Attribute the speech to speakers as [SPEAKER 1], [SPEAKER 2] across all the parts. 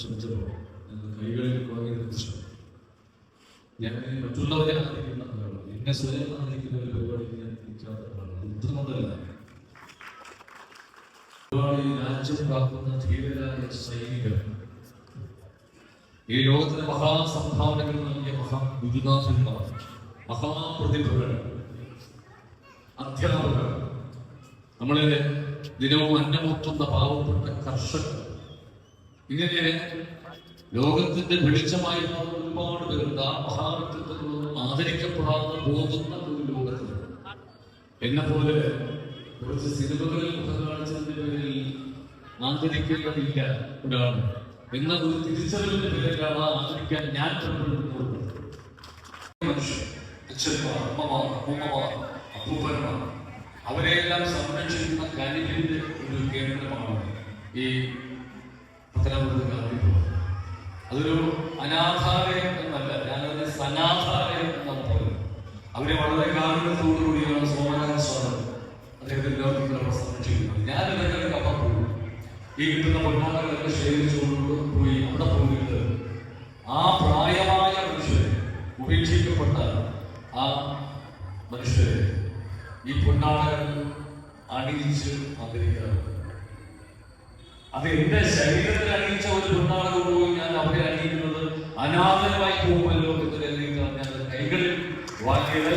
[SPEAKER 1] ശ്രമിച്ചപ്പോൾ കൈകളിൽ വാങ്ങിയതിനെ കുറിച്ച് ഞാൻ മറ്റുള്ളവരെ ആദരിക്കുന്ന ആളാണ്. എന്നെ സ്വയം ആദരിക്കുന്ന ഒരു പരിപാടിക്ക് ഞാൻ നിൽക്കാത്ത ആളാണ്. ബുദ്ധിമുട്ടല്ല. ഒരുപാട് ഈ രാജ്യം കാക്കുന്ന ധീരരായ സൈനികർ, ഈ ലോകത്തിന് മഹാസംഭാവനകൾ നൽകിയ മഹാഗുരുനാഥന്മാർ, മഹാപ്രതിഭകൾ, അധ്യാപകർ, നമ്മളെ ദിനവും അന്നമൂട്ടുന്ന പാവപ്പെട്ട കർഷകർ, ഇങ്ങനെ ലോകത്തിന്റെ വെളിച്ചമായി ഒരുപാട് പേരുണ്ട്. ആ മഹാവ്യക്തിത്വങ്ങളൊന്നും ആദരിക്കപ്പെടാതെ പോകുന്ന ഒരു ലോകത്തിൽ എന്നെ പോലെ കുറച്ച് സിനിമകളിൽ മുഖം കാണിച്ചതിന്റെ പേരിൽ ആദരിക്കേണ്ടതില്ല ഒരാൾ എന്ന ഒരു തിരിച്ചറിവിന്റെ പേരിലാണ് ആദരിക്കാൻ ഞാൻ കണ്ടുപിടിക്കുന്നത്. മനുഷ്യർ, അച്ഛന്മാർ, അമ്മമാർ, അമ്മൂമ്മമാർ, അപ്പൂപ്പന്മാർ, അവരെയെല്ലാം സംരക്ഷിക്കുന്ന കനിവിന്റെ ഒരു കേന്ദ്രമാണ് ഈ പത്തനാപുരത്ത് ഗാന്ധി ഭവൻ. അതൊരു അനാഥാലയം എന്നല്ല, ഞാനത് സനാഥാലയം എന്നാണ് പറയുന്നത്. അവരെ വളരെ കാരുണ്യത്തോടുകൂടിയാണ് സോമനാഥ സ്വാമി അദ്ദേഹത്തിന്റെ ലോകത്തിലുള്ള സംരക്ഷിക്കുന്നത്. ഞാനിതൊക്കെ കപ്പം പോകും, ഈ കിട്ടുന്ന പൊന്നാടകളൊക്കെ ശേഖരിച്ചുകൊണ്ട് പോയി അവിടെ പോയിട്ട് ആ പ്രായമായ മനുഷ്യരെ, ഉപേക്ഷിക്കപ്പെട്ട ആ മനുഷ്യരെ ഈ പൊന്നാടകൾ അണിയിച്ച് ആദരിക്കാറുണ്ട്. അത് എന്റെ ശരീരത്തിൽ അണിയിച്ച ഒരു പൊന്നാട കൊണ്ടുപോയി ഞാൻ അവരെ അണിയിക്കുന്നത് അനാഥമായി പോകുമല്ലോ എന്ന് കരുതിയിട്ടാണ് ഞാൻ കൈകളിൽ വാങ്ങിയത്.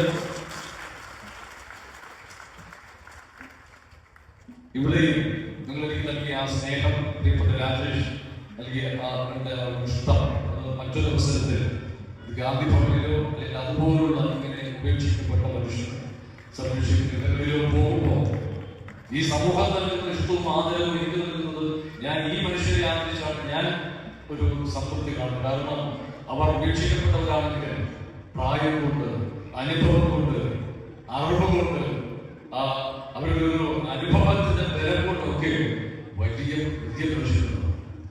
[SPEAKER 1] ഇവിടെ നിങ്ങൾ എനിക്ക് നൽകിയ ആ സ്നേഹം, പ്രിയപ്പെട്ട രാജേഷ് നൽകിയ ഇഷ്ടം, മറ്റൊരു അവസരത്തിൽ ഗാന്ധി ഭവനിലോ അല്ലെങ്കിൽ അതുപോലുള്ള ഇങ്ങനെ ഉപേക്ഷിക്കപ്പെട്ട മനുഷ്യർ സംരക്ഷിക്കുന്നതിലോ പോകുമ്പോൾ ഈ സമൂഹം നൽകുന്ന ഇഷ്ടവും ആദരവും എനിക്ക് നൽകുന്നത് ഞാൻ ഈ മനുഷ്യരെ ആദരിച്ചാണ് ഞാൻ ഒരു സംതൃപ്തി കാണും. കാരണം അവർ ഉപേക്ഷിക്കപ്പെട്ടവരാണെങ്കിൽ പ്രായം കൊണ്ട്, അനുഭവം കൊണ്ട്, അറിവ് കൊണ്ട്, അവരുടെ ഒരു അനുഭവത്തിന്റെ ബലം കൊണ്ടൊക്കെ വലിയ മനുഷ്യരുണ്ട്.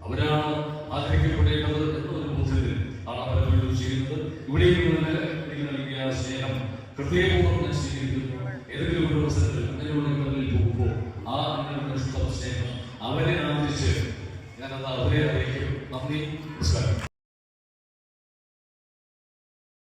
[SPEAKER 1] അവരാണ് ആദരിക്കപ്പെടേണ്ടത് എന്നൊരു ബോധ്യത്തിൽ ആണ് അവരെ ചെയ്യുന്നത്. ഇവിടെയും എനിക്ക് നൽകിയ സ്നേഹം ഹൃദയപൂർവ്വം ഞാൻ സ്വീകരിക്കുന്നു. ഏതെങ്കിലും ഒരു അവസരത്തിൽ അങ്ങനെയുള്ള ഇടങ്ങളിൽ പോകുമ്പോൾ ആ അങ്ങനെയുള്ള സ്നേഹം അവരെ ആദരിച്ച് ഞാനത് അവരെ അറിയിക്കും. നന്ദി.